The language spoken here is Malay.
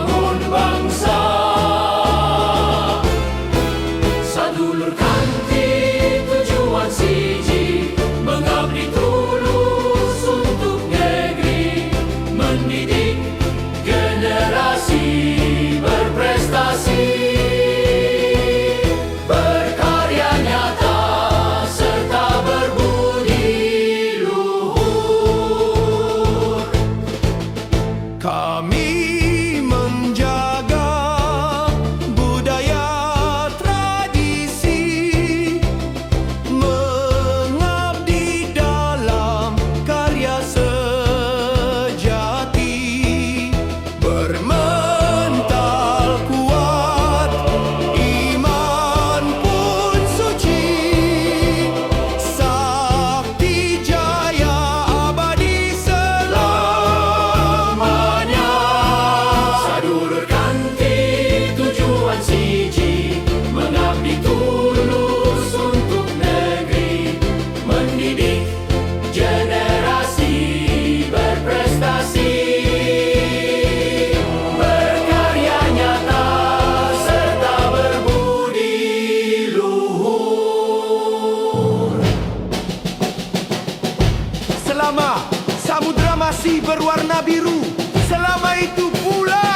membangun bangsa. Sadulur kanti tujuan siji, mengabdi tulus untuk negeri, mendidik generasi berprestasi, berkarya nyata serta berbudi luhur. Kami menjaga budaya tradisi, mengabdi dalam karya sejati, bermental kuat, iman pun suci, sakti jaya abadi selamanya. Sadulur kanti tujuan siji, mengabdi tulus untuk negeri, mendidik generasi berprestasi, berkarya nyata serta berbudi luhur. Selama samudra masih berwarna biru, selama itu pula